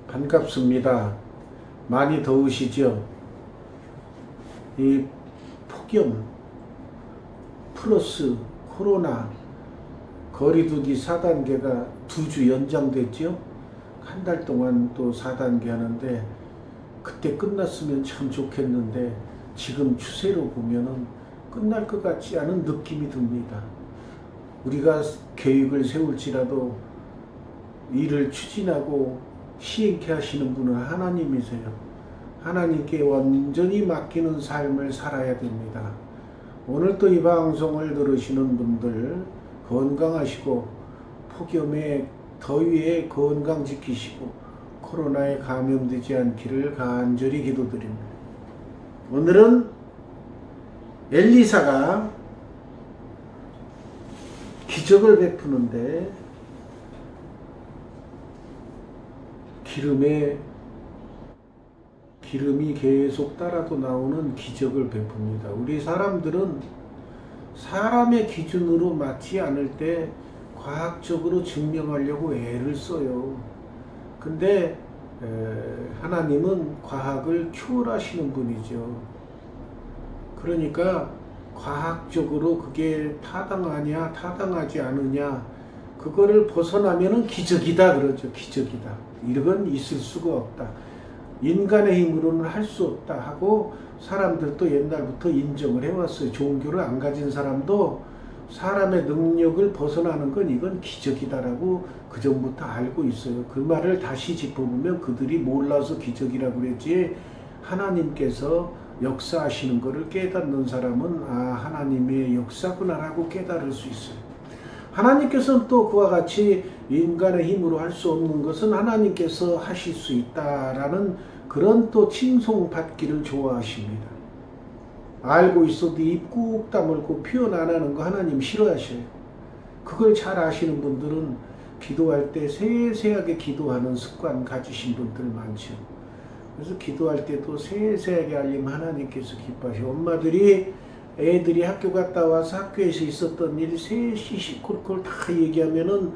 반갑습니다. 많이 더우시죠? 이 폭염 플러스 코로나 거리두기 4단계가 2주 연장됐죠? 한 달 동안 또 4단계 하는데 그때 끝났으면 참 좋겠는데 지금 추세로 보면은 끝날 것 같지 않은 느낌이 듭니다. 우리가 계획을 세울지라도 일을 추진하고 시행케 하시는 분은 하나님이세요. 하나님께 완전히 맡기는 삶을 살아야 됩니다. 오늘 또 이 방송을 들으시는 분들 건강하시고 폭염에 더위에 건강 지키시고 코로나에 감염되지 않기를 간절히 기도드립니다. 오늘은 엘리사가 기적을 베푸는데 기름이 계속 따라도 나오는 기적을 베풉니다. 우리 사람들은 사람의 기준으로 맞지 않을 때 과학적으로 증명하려고 애를 써요. 근데 하나님은 과학을 초월하시는 분이죠. 그러니까 과학적으로 그게 타당하냐 타당하지 않느냐 그거를 벗어나면은 기적이다 그러죠. 기적이다. 이건 있을 수가 없다. 인간의 힘으로는 할 수 없다 하고 사람들도 옛날부터 인정을 해왔어요. 종교를 안 가진 사람도 사람의 능력을 벗어나는 건 이건 기적이다라고 그 전부터 알고 있어요. 그 말을 다시 짚어보면 그들이 몰라서 기적이라고 그랬지 하나님께서 역사하시는 것을 깨닫는 사람은 하나님의 역사구나라고 깨달을 수 있어요. 하나님께서는 또 그와 같이 인간의 힘으로 할 수 없는 것은 하나님께서 하실 수 있다라는 그런 또 칭송받기를 좋아하십니다. 알고 있어도 입 꾹 다물고 표현 안 하는 거 하나님 싫어하셔요. 그걸 잘 아시는 분들은 기도할 때 세세하게 기도하는 습관 가지신 분들 많죠. 그래서 기도할 때도 세세하게 알리면 하나님께서 기뻐하셔요. 엄마들이 애들이 학교 갔다 와서 학교에서 있었던 일 시시콜콜 다 얘기하면은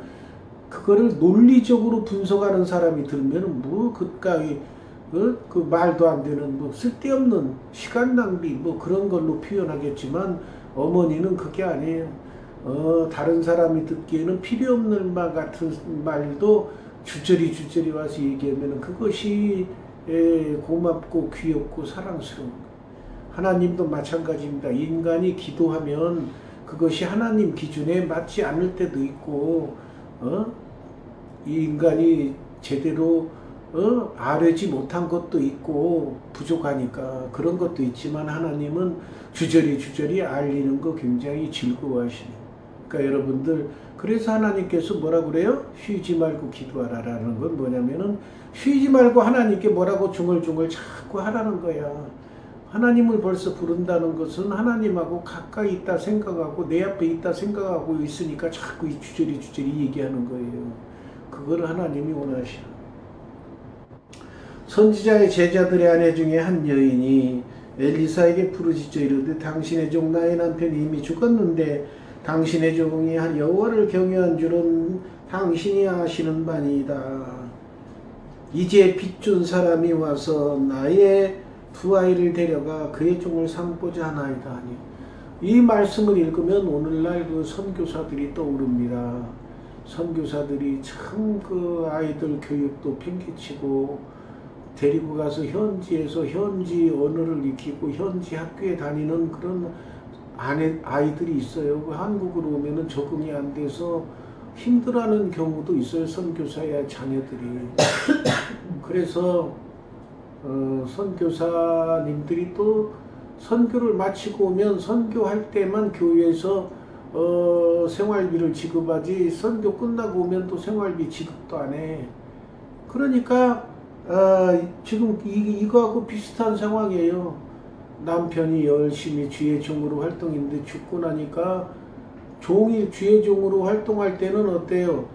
그거를 논리적으로 분석하는 사람이 들면은 뭐 그까이 그 말도 안 되는 뭐 쓸데없는 시간 낭비 뭐 그런 걸로 표현하겠지만 어머니는 그게 아니에요. 다른 사람이 듣기에는 필요 없는 말 같은 말도 주저리 와서 얘기하면은 그것이 고맙고 귀엽고 사랑스러운 거예요. 하나님도 마찬가지입니다. 인간이 기도하면 그것이 하나님 기준에 맞지 않을 때도 있고 이 인간이 제대로 아뢰지 못한 것도 있고 부족하니까 그런 것도 있지만 하나님은 주저리 알리는 거 굉장히 즐거워하시네요. 그러니까 여러분들 그래서 하나님께서 뭐라 그래요? 쉬지 말고 기도하라라는 건 뭐냐면은 쉬지 말고 하나님께 뭐라고 중얼중얼 자꾸 하라는 거야. 하나님을 벌써 부른다는 것은 하나님하고 가까이 있다 생각하고 내 앞에 있다 생각하고 있으니까 자꾸 이 주저리 얘기하는 거예요. 그걸 하나님이 원하시는. 선지자의 제자들의 아내 중에 한 여인이 엘리사에게 부르짖어 이르되 당신의 종 나의 남편이 이미 죽었는데 당신의 종이 여호와를 경외한 줄은 당신이 아시는 바니이다. 이제 빚준 사람이 와서 나의 두 아이를 데려가 그의 종을 삼고자 하나이다 하니 이 말씀을 읽으면 오늘날 그 선교사들이 떠오릅니다. 선교사들이 참 그 아이들 교육도 팽개치고 데리고 가서 현지에서 현지 언어를 익히고 현지 학교에 다니는 그런 아이들이 있어요. 한국으로 오면은 적응이 안 돼서 힘들어하는 경우도 있어요. 선교사의 자녀들이. 그래서 선교사님들이 또 선교를 마치고 오면 선교할 때만 교회에서 생활비를 지급하지 선교 끝나고 오면 또 생활비 지급도 안 해. 그러니까 지금 이거하고 비슷한 상황이에요. 남편이 열심히 주의 종으로 활동했는데 죽고 나니까 종이 주의 종으로 활동할 때는 어때요?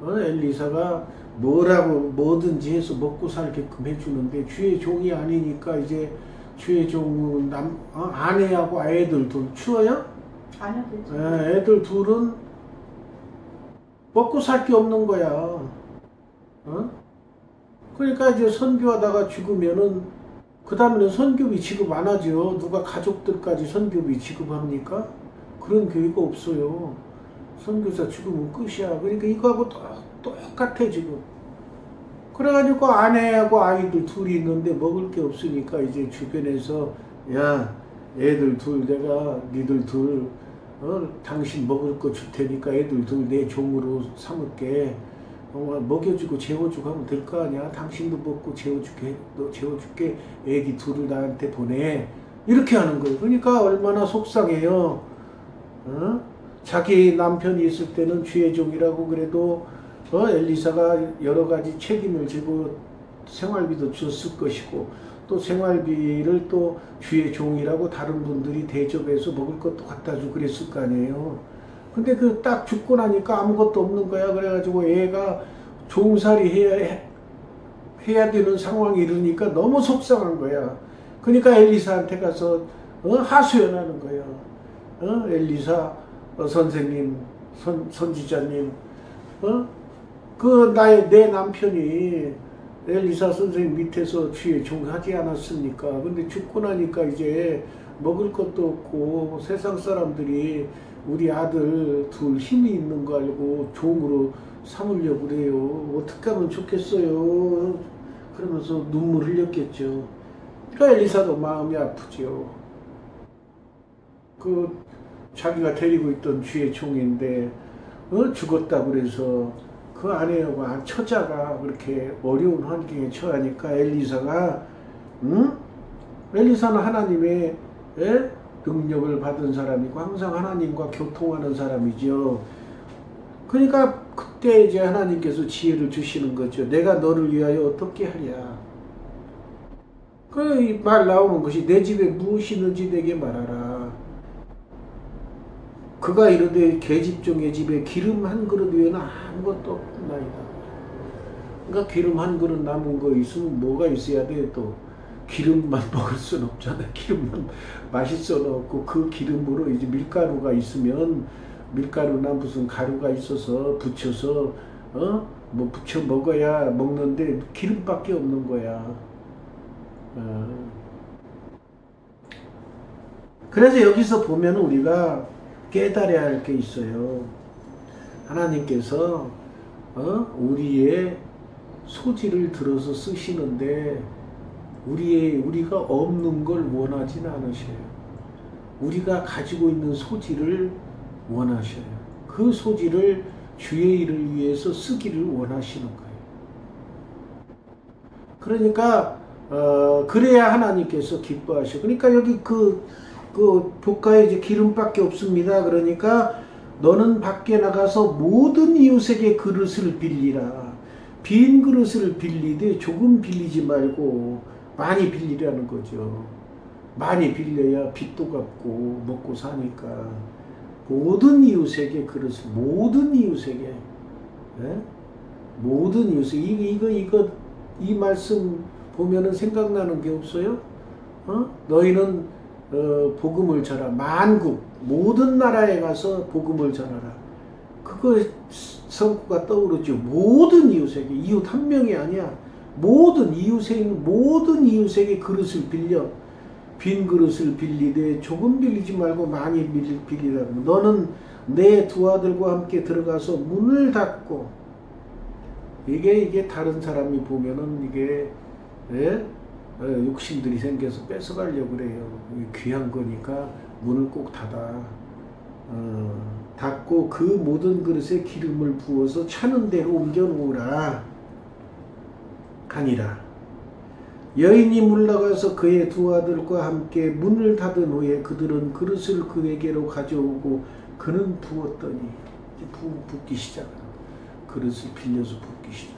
엘리사가 뭐든지 해서 먹고 살게끔 해주는데 주의 종이 아니니까 이제 주의 종은 아내하고 애들 둘 추워요? 아니요, 되죠. 애들 둘은 먹고 살 게 없는 거야. 그러니까 이제 선교하다가 죽으면은 그 다음에는 선교비 지급 안 하죠. 누가 가족들까지 선교비 지급합니까? 그런 교회가 없어요. 선교사 죽으면 끝이야. 그러니까 이거하고 똑같아 지금. 그래가지고 아내하고 아이들 둘이 있는데 먹을 게 없으니까 이제 주변에서 야 애들 둘 내가 니들 둘 당신 먹을 거 줄 테니까 애들 둘 내 종으로 삼을게. 먹여주고 재워주고 하면 될 거 아니야. 당신도 먹고 재워줄게. 너 재워줄게. 애기 둘을 나한테 보내. 이렇게 하는 거예요. 그러니까 얼마나 속상해요. 자기 남편이 있을 때는 주의 종이라고 그래도 엘리사가 여러 가지 책임을 지고 생활비도 줬을 것이고 또 생활비를 또 주의 종이라고 다른 분들이 대접해서 먹을 것도 갖다 주고 그랬을 거 아니에요. 근데 그 딱 죽고 나니까 아무것도 없는 거야. 그래가지고 애가 종살이 해야 되는 상황이 이르니까 너무 속상한 거야. 그러니까 엘리사한테 가서 하소연하는 거야. 엘리사 선생님, 선지자님, 내 남편이 엘리사 선생님 밑에서 주의 종하지 않았습니까? 근데 죽고 나니까 이제 먹을 것도 없고 세상 사람들이 우리 아들 둘 힘이 있는 거 알고 종으로 삼으려고 그래요. 어떻게 하면 좋겠어요. 그러면서 눈물 흘렸겠죠. 그러니까 엘리사도 마음이 아프죠. 자기가 데리고 있던 주의 종인데 죽었다 그래서 그 아내하고 처자가 그렇게 어려운 환경에 처하니까 엘리사가 엘리사는 하나님의 능력을 받은 사람이고 항상 하나님과 교통하는 사람이죠. 그러니까 그때 이제 하나님께서 지혜를 주시는 거죠. 내가 너를 위하여 어떻게 하랴. 그 말 나오는 것이 내 집에 무엇이 있는지 내게 말하라. 그가 이르되 계집종의 집에 기름 한 그릇 외에는 아무것도 없나이다. 그러니까 기름 한 그릇 남은 거 있으면 뭐가 있어야 돼 또. 기름만 먹을 수는 없잖아. 기름만 맛있어 넣고 그 기름으로 이제 밀가루가 있으면 밀가루나 무슨 가루가 있어서 부쳐서 뭐 부쳐 먹어야 먹는데 기름밖에 없는 거야. 그래서 여기서 보면 우리가 깨달아야 할 게 있어요. 하나님께서 우리의 소질을 들어서 쓰시는데 우리가 없는 걸 원하진 않으셔요. 우리가 가지고 있는 소질을 원하셔요. 그 소질을 주의 일을 위해서 쓰기를 원하시는 거예요. 그러니까 그래야 하나님께서 기뻐하셔. 그러니까 여기 그 복가에 이제 기름밖에 없습니다. 그러니까 너는 밖에 나가서 모든 이웃에게 그릇을 빌리라. 빈 그릇을 빌리되 조금 빌리지 말고 많이 빌리라는 거죠. 많이 빌려야 빚도 갚고 먹고 사니까 모든 이웃에게 그릇을 모든 이웃에게 모든 이웃에게 이 말씀 보면은 생각나는 게 없어요? 너희는 복음을 전하 만국 모든 나라에 가서 복음을 전하라. 그거 성구가 떠오르죠. 모든 이웃에게 이웃 한 명이 아니야. 모든 이웃에게 그릇을 빌려 빈 그릇을 빌리되 조금 빌리지 말고 많이 빌리라고. 너는 내 두 아들과 함께 들어가서 문을 닫고 이게 다른 사람이 보면은 이게 욕심들이 생겨서 뺏어가려고 그래요. 귀한 거니까 문을 꼭 닫고 그 모든 그릇에 기름을 부어서 차는 대로 옮겨 놓으라 하니라. 여인이 물러가서 그의 두 아들과 함께 문을 닫은 후에 그들은 그릇을 그에게로 가져오고 그는 부었더니 붓기 시작합니다. 그릇을 빌려서 붓기 시작.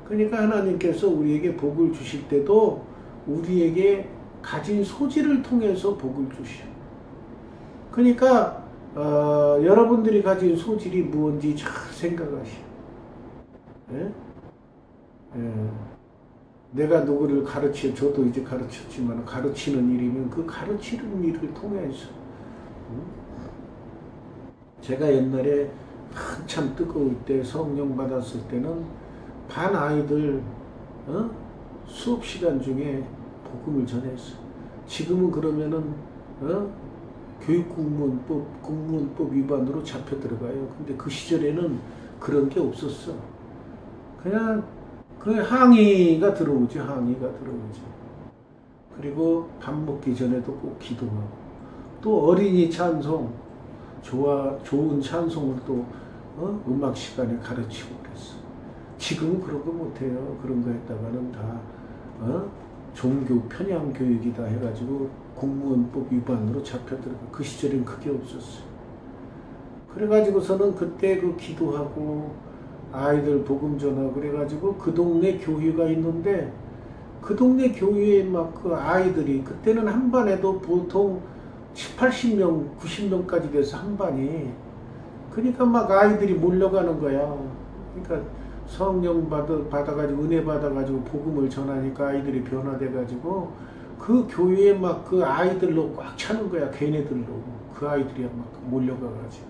그러니까 하나님께서 우리에게 복을 주실 때도 우리에게 가진 소질을 통해서 복을 주시오. 그러니까 여러분들이 가진 소질이 무엇인지 잘 생각하시오. 내가 누구를 저도 이제 가르쳤지만 가르치는 일이면 그 가르치는 일을 통해서 제가 옛날에 한참 뜨거울 때 성령 받았을 때는 반 아이들 어? 수업 시간 중에 복음을 전했어. 지금은 그러면은 공무원법 위반으로 잡혀 들어가요. 근데 그 시절에는 그런 게 없었어. 그냥 항의가 들어오지, 항의가 들어오지. 그리고 밥 먹기 전에도 꼭 기도하고, 또 어린이 찬송, 좋은 찬송을 또 음악 시간에 가르치고 그랬어. 지금은 그런 거 못해요. 그런 거 했다가는 다 종교 편향 교육이다 해가지고 공무원법 위반으로 잡혀 들어가. 그 시절엔 그게 없었어요. 그래가지고서는 그때 그 기도하고 아이들 복음 전하고 그래가지고 그 동네 교회가 있는데, 그 동네 교회에 막 그 아이들이 그때는 한 반에도 보통 80명, 90명까지 돼서 한 반이. 그러니까 막 아이들이 몰려가는 거야. 그러니까 성령 받아가지고 은혜 받아가지고 복음을 전하니까 아이들이 변화돼가지고 그 교회에 막 그 아이들로 꽉 차는 거야. 걔네들로. 그 아이들이 막 몰려가가지고.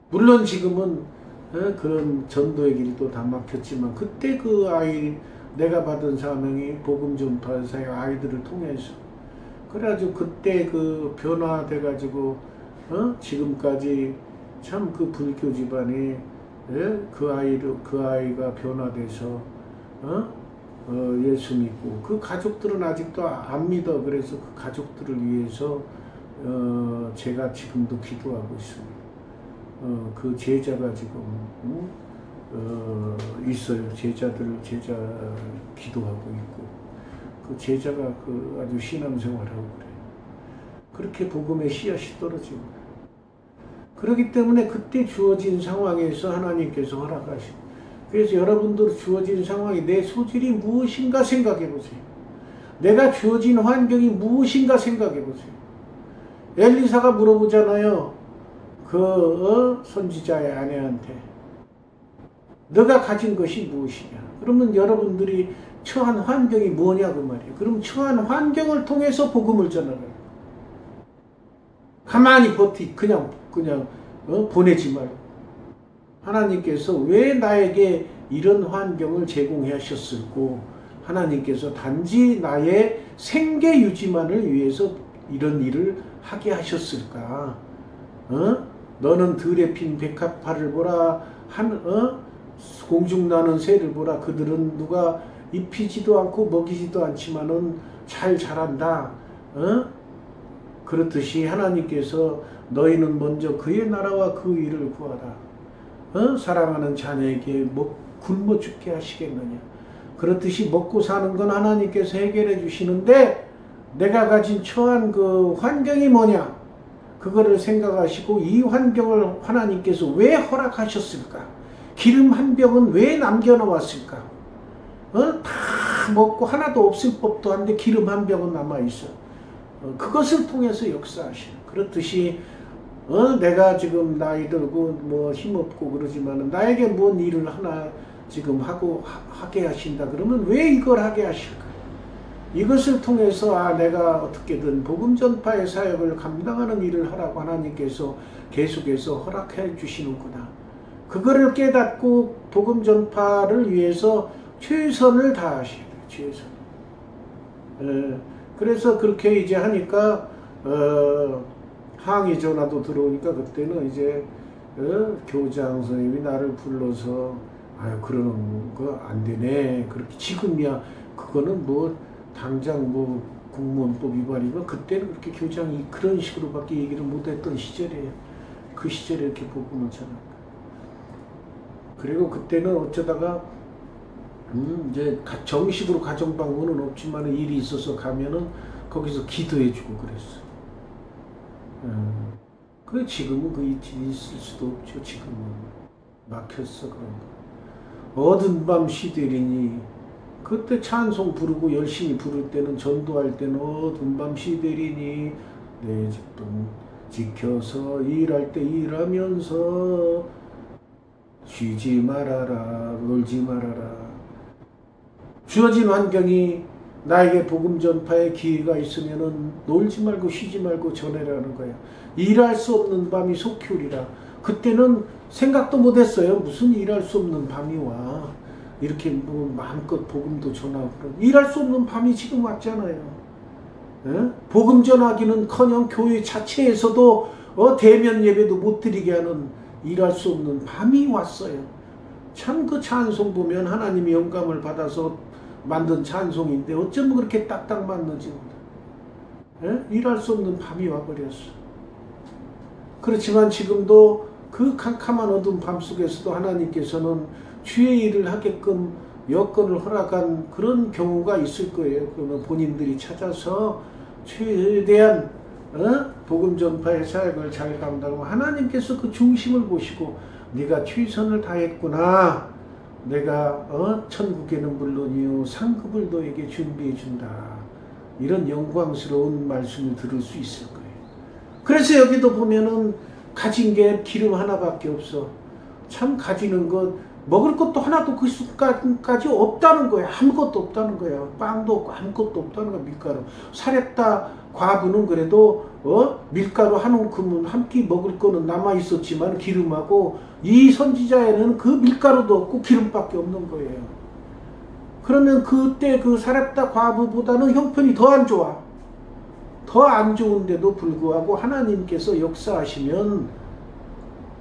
물론 지금은 그런 전도의 길도 다 막혔지만, 그때 그 내가 받은 사명이 복음 전파사의 아이들을 통해서, 그래가지고 그때 그 변화돼가지고 지금까지 참 그 불교 집안에 그 아이가 변화돼서 예수 믿고, 그 가족들은 아직도 안 믿어. 그래서 그 가족들을 위해서 제가 지금도 기도하고 있습니다. 그 제자가 지금 있어요. 제자 기도하고 있고, 그 제자가 그 아주 신앙생활하고 그래요. 그렇게 복음의 씨앗이 떨어지고. 그렇기 때문에 그때 주어진 상황에서 하나님께서 허락하시고, 그래서 여러분들 주어진 상황이 내 소질이 무엇인가 생각해 보세요. 내가 주어진 환경이 무엇인가 생각해 보세요. 엘리사가 물어보잖아요. 선지자의 아내한테, 너가 가진 것이 무엇이냐? 그러면 여러분들이 처한 환경이 뭐냐 그 말이에요. 그럼 처한 환경을 통해서 복음을 전하라. 가만히 그냥 보내지 말고, 하나님께서 왜 나에게 이런 환경을 제공하셨을고, 하나님께서 단지 나의 생계 유지만을 위해서 이런 일을 하게 하셨을까? 너는 들에 핀 백합화를 보라, 공중 나는 새를 보라. 그들은 누가 입히지도 않고 먹이지도 않지만은 잘 자란다. 그렇듯이 하나님께서 너희는 먼저 그의 나라와 그 일을 구하라. 사랑하는 자녀에게 굶어 죽게 하시겠느냐. 그렇듯이 먹고 사는 건 하나님께서 해결해 주시는데, 내가 가진 처한 그 환경이 뭐냐, 그거를 생각하시고 이 환경을 하나님께서 왜 허락하셨을까? 기름 한 병은 왜 남겨놓았을까? 다 먹고 하나도 없을 법도 한데 기름 한 병은 남아있어. 그것을 통해서 역사하시는. 그렇듯이 내가 지금 나이 들고 힘없고 그러지만 나에게 뭔 일을 하나 지금 하게 하신다 그러면 왜 이걸 하게 하실까? 이것을 통해서 내가 어떻게든 복음 전파의 사역을 감당하는 일을 하라고 하나님께서 계속해서 허락해 주시는구나. 그거를 깨닫고 복음 전파를 위해서 최선을 다하셔야 돼요. 최선. 그래서 그렇게 이제 하니까 항의 전화도 들어오니까, 그때는 이제 교장 선생님이 나를 불러서 그러는 거 안 되네. 그렇게 지금이야 그거는 당장 공무원법 위반이고, 그때는 그렇게 교장이 그런 식으로밖에 얘기를 못했던 시절이에요. 그 시절에 이렇게 복음을 전한. 그리고 그때는 어쩌다가 이제 정식으로 가정 방문은 없지만 일이 있어서 가면은 거기서 기도해주고 그랬어. 그 지금은 그 있을 수도 없죠. 지금은 막혔어. 그런 거. 어두운 밤 시들이니, 그때 찬송 부르고 열심히 부를 때는, 전도할 때는 어두운 밤 시들이니 내 집도 지켜서 일할 때 일하면서 쉬지 말아라, 놀지 말아라. 주어진 환경이 나에게 복음 전파의 기회가 있으면은 놀지 말고 쉬지 말고 전해라는 거야. 일할 수 없는 밤이 속히 오리라. 그때는 생각도 못했어요. 무슨 일할 수 없는 밤이 와. 이렇게 뭐 마음껏 복음도 전하고 일할 수 없는 밤이 지금 왔잖아요. 예? 복음 전하기는커녕 교회 자체에서도 대면 예배도 못 드리게 하는 일할 수 없는 밤이 왔어요. 참 그 찬송 보면 하나님이 영감을 받아서 만든 찬송인데 어쩌면 그렇게 딱딱 맞는지 몰라. 예? 일할 수 없는 밤이 와버렸어. 그렇지만 지금도 그 캄캄한 어두운 밤 속에서도 하나님께서는 주의 일을 하게끔 여건을 허락한 그런 경우가 있을 거예요. 그러면 본인들이 찾아서 최대한 복음 전파의 사역을 잘 감당하고 하나님께서 그 중심을 보시고 네가 최선을 다했구나. 내가 천국에는 물론이요 상급을 너에게 준비해 준다. 이런 영광스러운 말씀을 들을 수 있을 거예요. 그래서 여기도 보면은 가진 게 기름 하나밖에 없어. 참 가지는 것 먹을 것도 하나도 그 순간까지 없다는 거야. 아무것도 없다는 거야. 빵도 없고 아무것도 없다는 거야. 밀가루. 사렙다 과부는 그래도 밀가루 한 움큼은 한 끼 먹을 거는 남아 있었지만 기름하고 이 선지자에는 그 밀가루도 없고 기름밖에 없는 거예요. 그러면 그때 그 사렙다 과부보다는 형편이 더 안 좋아. 더 안 좋은데도 불구하고 하나님께서 역사하시면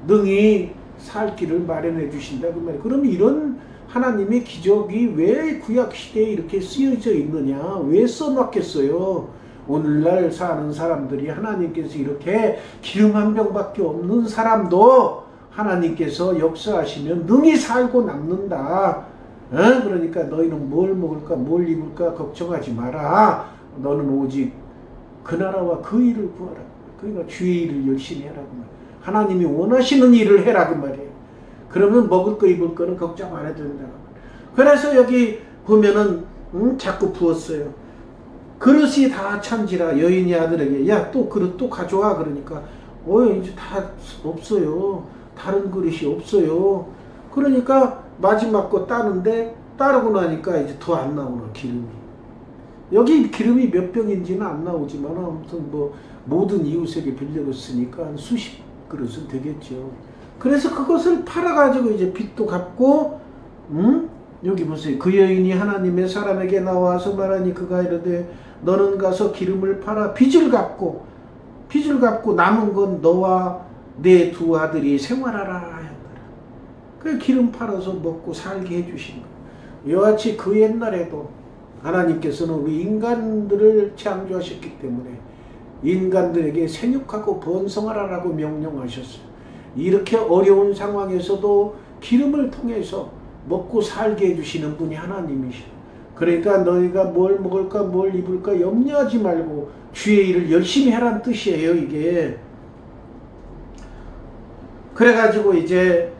능히 살 길을 마련해 주신다 그 말이에요. 그럼 이런 하나님의 기적이 왜 구약 시대에 이렇게 쓰여져 있느냐? 왜 써놨겠어요? 오늘날 사는 사람들이 하나님께서 이렇게 기름 한 병밖에 없는 사람도 하나님께서 역사하시면 능히 살고 남는다. 그러니까 너희는 뭘 먹을까 뭘 입을까 걱정하지 마라. 너는 오직 그 나라와 그 일을 구하라. 그러니까 주의 일을 열심히 해라 그 말이에요. 하나님이 원하시는 일을 해라 그 말이에요. 그러면 먹을 거 입을 거는 걱정 안 해도 된다. 그래서 여기 보면은 자꾸 부었어요. 그릇이 다 찬지라 여인이 아들에게 야 또 그릇 또 가져와. 그러니까 이제 다 없어요. 다른 그릇이 없어요. 그러니까 마지막 거 따는데 따르고 나니까 이제 더 안 나오는 기름이. 여기 기름이 몇 병인지는 안 나오지만 아무튼 뭐 모든 이웃에게 빌려줬으니까 한 수십 그릇은 되겠죠. 그래서 그것을 팔아가지고 이제 빚도 갚고 여기 보세요. 그 여인이 하나님의 사람에게 나와서 말하니 그가 이르되 너는 가서 기름을 팔아 빚을 갚고 남은 건 너와 내 두 아들이 생활하라 하였더라. 그 기름 팔아서 먹고 살게 해주신 거예요. 이와 같이 그 옛날에도 하나님께서는 우리 인간들을 창조하셨기 때문에 인간들에게 생육하고 번성하라라고 명령하셨어요. 이렇게 어려운 상황에서도 기름을 통해서 먹고 살게 해주시는 분이 하나님이시죠. 그러니까 너희가 뭘 먹을까 뭘 입을까 염려하지 말고 주의 일을 열심히 하라는 뜻이에요. 이게 그래가지고 이제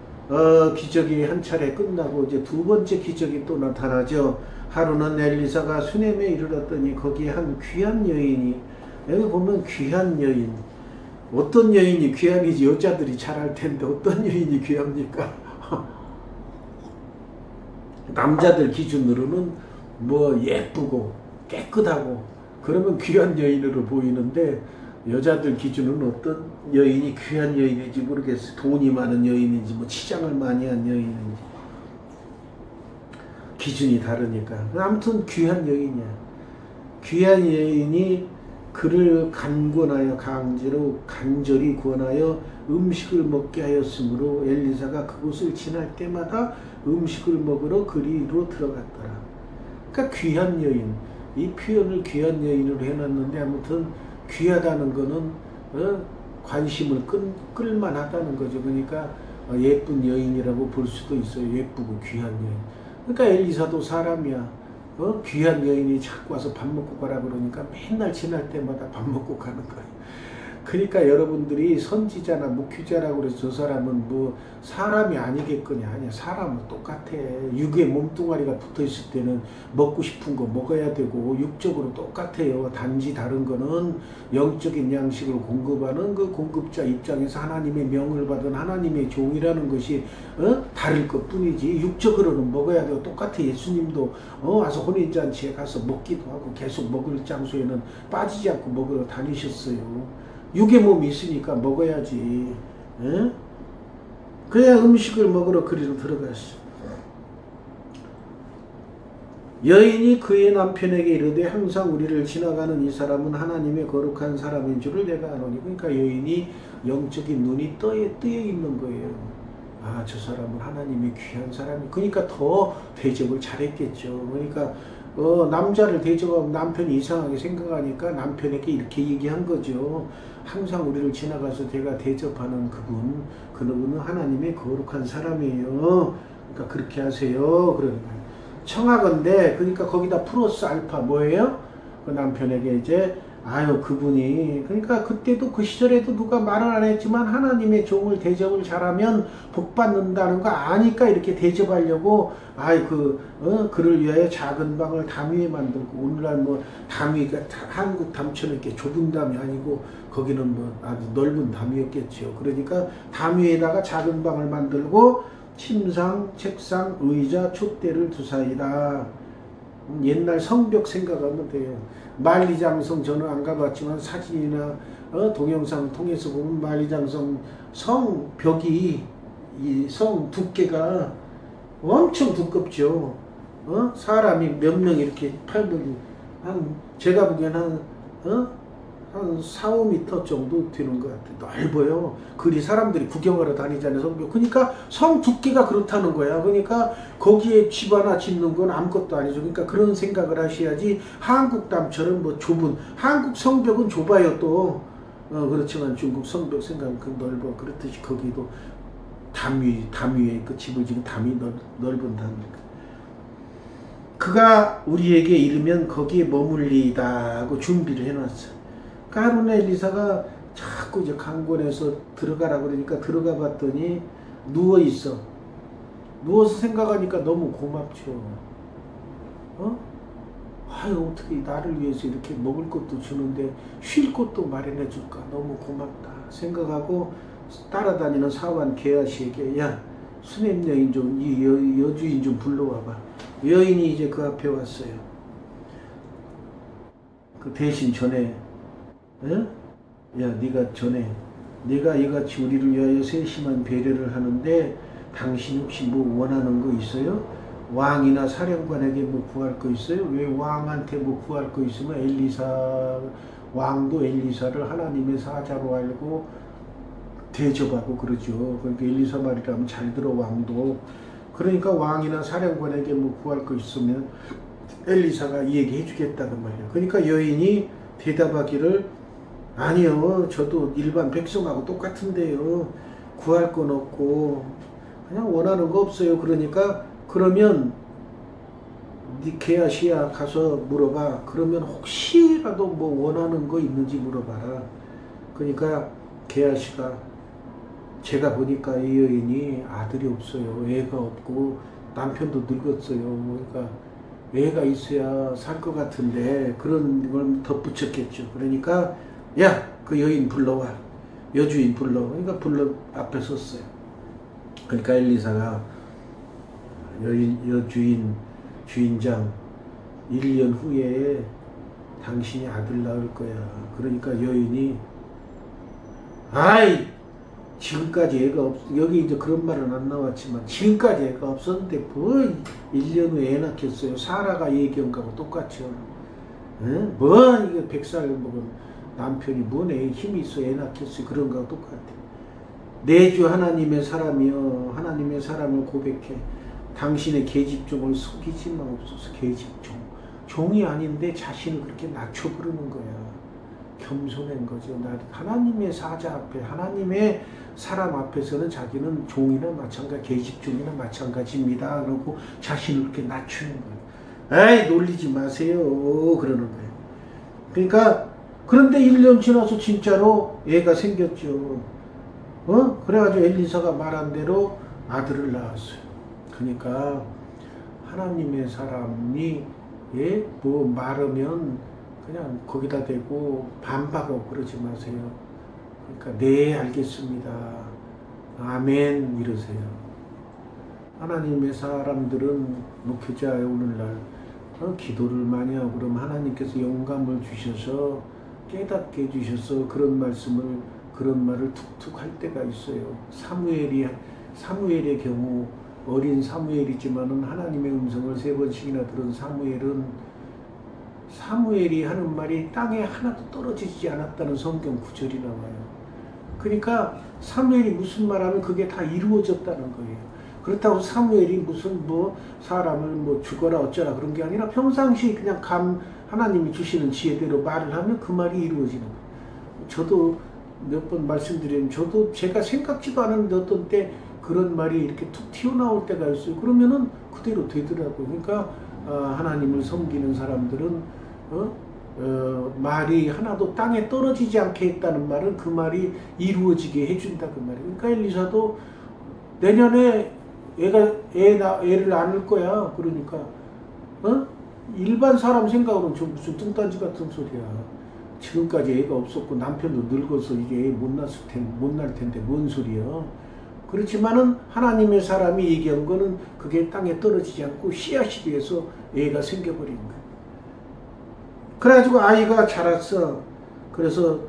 기적이 한 차례 끝나고 이제 두 번째 기적이 또 나타나죠. 하루는 엘리사가 수넴에 이르렀더니 거기에 한 귀한 여인이, 여기 보면 귀한 여인, 어떤 여인이 귀한이지 여자들이 잘 알 텐데 어떤 여인이 귀합니까? 남자들 기준으로는 뭐 예쁘고 깨끗하고 그러면 귀한 여인으로 보이는데 여자들 기준으로는 어떤 여인이 귀한 여인인지 모르겠어요. 돈이 많은 여인인지 뭐 치장을 많이 한 여인인지 기준이 다르니까. 아무튼 귀한 여인이야. 귀한 여인이 그를 간권하여 간절히 권하여 음식을 먹게 하였으므로 엘리사가 그곳을 지날 때마다 음식을 먹으러 그리로 들어갔더라. 그러니까 귀한 여인, 이 표현을 귀한 여인으로 해놨는데 아무튼 귀하다는 거는 관심을 끌만하다는 거죠. 그러니까 예쁜 여인이라고 볼 수도 있어요. 예쁘고 귀한 여인. 그러니까 엘리사도 사람이야. 귀한 여인이 자꾸 와서 밥 먹고 가라 그러니까 맨날 지날 때마다 밥 먹고 가는 거예요. 그러니까 여러분들이 선지자나 목회자라고 그래서 저 사람은 뭐 사람이 아니겠거냐. 아니야. 사람은 똑같아. 육에 몸뚱아리가 붙어있을 때는 먹고 싶은 거 먹어야 되고 육적으로 똑같아요. 단지 다른 거는 영적인 양식을 공급하는 그 공급자 입장에서 하나님의 명을 받은 하나님의 종이라는 것이 다를 것 뿐이지 육적으로는 먹어야 되고 똑같아. 예수님도 와서 혼인잔치에 가서 먹기도 하고 계속 먹을 장소에는 빠지지 않고 먹으러 다니셨어요. 육의 몸이 있으니까 먹어야지. 에? 그래야 음식을 먹으러 그리로 들어갔어. 여인이 그의 남편에게 이르되 항상 우리를 지나가는 이 사람은 하나님의 거룩한 사람인 줄을 내가 아노니. 그러니까 여인이 영적인 눈이 뜨여 있는 거예요. 아, 저 사람은 하나님의 귀한 사람이. 그러니까 더 대접을 잘했겠죠. 그러니까 남자를 대접하면 남편이 이상하게 생각하니까 남편에게 이렇게 얘기한 거죠. 항상 우리를 지나가서 제가 대접하는 그분은 하나님의 거룩한 사람이에요. 그러니까 그렇게 하세요. 그러는 거예요. 청하건대, 그러니까 거기다 플러스 알파 뭐예요? 그 남편에게 이제 아유 그분이, 그러니까 그때도 그 시절에도 누가 말을 안 했지만 하나님의 종을 대접을 잘하면 복 받는다는 거 아니까 이렇게 대접하려고 그를 위하여 작은 방을 담 위에 만들고, 오늘날 뭐 담위가 한국 담처럼 이렇게 좁은 담이 아니고 거기는 뭐 아주 넓은 담이었겠죠. 그러니까 담 위에다가 작은 방을 만들고 침상, 책상, 의자, 촛대를 두사이다. 옛날 성벽 생각하면 돼요. 만리장성 저는 안 가봤지만 사진이나 동영상 통해서 보면 만리장성 성벽이 이 성 두께가 엄청 두껍죠. 사람이 몇 명 이렇게 팔복이 제가 보기에는 한 4, 5m 정도 되는 것 같아요. 넓어요. 그리 사람들이 구경하러 다니잖아요, 성벽. 그러니까 성 두께가 그렇다는 거야. 그러니까 거기에 집 하나 짓는 건 아무것도 아니죠. 그러니까 그런 생각을 하셔야지. 한국 담처럼 뭐 좁은, 한국 성벽은 좁아요 또. 그렇지만 중국 성벽 생각은 그 넓어. 그렇듯이 거기도 담 위에 그 집을 지금 담이 넓은 담이니까. 그가 우리에게 이르면 거기에 머물리이다 하고 준비를 해놨어요. 하루는 엘리사가 자꾸 이제 강권에서 들어가라 그러니까 들어가 봤더니 누워있어. 누워서 생각하니까 너무 고맙죠. 아유, 어떻게 나를 위해서 이렇게 먹을 것도 주는데 쉴 곳도 마련해 줄까? 너무 고맙다 생각하고 따라다니는 사환 게하시에게, 야, 수냄 여인 좀, 이 여주인 좀 불러와봐. 여인이 이제 그 앞에 왔어요. 그 대신 전에, 야, 네가 전에 네가 이같이 우리를 위하여 세심한 배려를 하는데 당신 혹시 뭐 원하는 거 있어요? 왕이나 사령관에게 뭐 구할 거 있어요? 왜 왕한테 뭐 구할 거 있으면 왕도 엘리사를 하나님의 사자로 알고 대접하고 그러죠. 그러니까 엘리사 말이라면 잘 들어, 왕도. 그러니까 왕이나 사령관에게 뭐 구할 거 있으면 엘리사가 얘기해 주겠다는 말이에요. 그러니까 여인이 대답하기를, 아니요, 저도 일반 백성하고 똑같은데요. 구할 건 없고 그냥 원하는 거 없어요. 그러니까 그러면 네 게하시야 가서 물어봐. 그러면 혹시라도 뭐 원하는 거 있는지 물어봐라. 그러니까 게하시가, 제가 보니까 이 여인이 아들이 없어요. 애가 없고 남편도 늙었어요. 그러니까 애가 있어야 살 것 같은데 그런 걸 덧붙였겠죠. 그러니까 야, 그 여인 불러와. 여주인 불러. 그러니까 불러 앞에 섰어요. 그러니까 엘리사가 주인장 1년 후에 당신이 아들 낳을 거야. 그러니까 여인이, 아이, 지금까지 애가 여기 이제 그런 말은 안 나왔지만 지금까지 애가 없었는데 뭐 1년 후에 애 낳겠어요. 사라가 얘기한 거하고 똑같죠. 뭐 이게 100살 먹은 남편이 뭔 애 힘이 있어 애 낳겠어요. 그런 거하고 똑같아. 내주 하나님의 사람이여, 하나님의 사람을 고백해. 당신의 계집종을 속이지 마옵소서. 계집종, 종이 아닌데 자신을 그렇게 낮춰 부르는 거야. 겸손한 거죠. 하나님의 사자 앞에, 하나님의 사람 앞에서는 자기는 종이나 마찬가지, 계집종이나 마찬가지입니다. 그러고 자신을 그렇게 낮추는 거예요. 에이, 놀리지 마세요. 그러는 거예요. 그러니까 그런데 1년 지나서 진짜로 애가 생겼죠. 그래가지고 엘리사가 말한 대로 아들을 낳았어요. 그러니까 하나님의 사람이 뭐 말하면 그냥 거기다 대고 반박하고 그러지 마세요. 그러니까 네, 알겠습니다. 아멘 이러세요. 하나님의 사람들은 목회자의 오늘날 기도를 많이 하고 그러면 하나님께서 영감을 주셔서 깨닫게 해주셔서 그런 말을 툭툭 할 때가 있어요. 사무엘의 경우 어린 사무엘이지만은 하나님의 음성을 3번씩이나 들은 사무엘이 하는 말이 땅에 하나도 떨어지지 않았다는 성경 구절이 나와요. 그러니까 사무엘이 무슨 말하면 그게 다 이루어졌다는 거예요. 그렇다고 사무엘이 무슨 뭐 사람을 뭐 죽어라 어쩌라 그런 게 아니라 평상시 그냥 하나님이 주시는 지혜대로 말을 하면 그 말이 이루어지는 거예요. 저도 몇 번 말씀드리면 저도 제가 생각지도 않았는데 어떤 때 그런 말이 이렇게 툭 튀어나올 때가 있어요. 그러면은 그대로 되더라고요. 그러니까 하나님을 섬기는 사람들은 말이 하나도 땅에 떨어지지 않게 했다는 말은 그 말이 이루어지게 해준다 그 말이에요. 그러니까 엘리사도 내년에 애를 낳을 거야. 그러니까 일반 사람 생각으로는 저 무슨 뚱딴지 같은 소리야. 지금까지 애가 없었고 남편도 늙어서 이제 애 못 날 텐데 뭔 소리야. 그렇지만은 하나님의 사람이 얘기한 거는 그게 땅에 떨어지지 않고 씨앗이 돼서 애가 생겨버린 거야. 그래가지고 아이가 자랐어. 그래서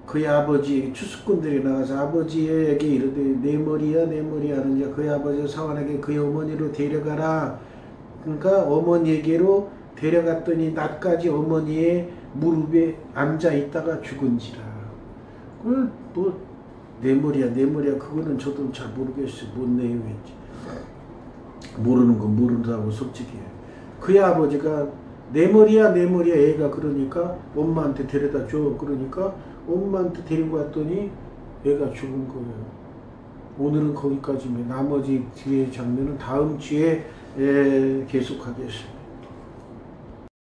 그의 아버지 추수꾼들이 나가서 아버지에게 이르되 내 머리야 내 머리 하는 자 그의 아버지 사환에게 그의 어머니로 데려가라. 그러니까 어머니에게로 데려갔더니 낮까지 어머니의 무릎에 앉아 있다가 죽은지라. 뭐 내 머리야 내 머리야 그거는 저도 잘 모르겠어요. 뭔 내용인지 모르는 건 모른다고 솔직히. 그의 아버지가 내 머리야 내 머리야 애가 그러니까 엄마한테 데려다 줘. 그러니까 엄마한테 데리고 왔더니 애가 죽은 거예요. 오늘은 거기까지입니다. 나머지 뒤에 장면은 다음 주에 계속하겠습니다.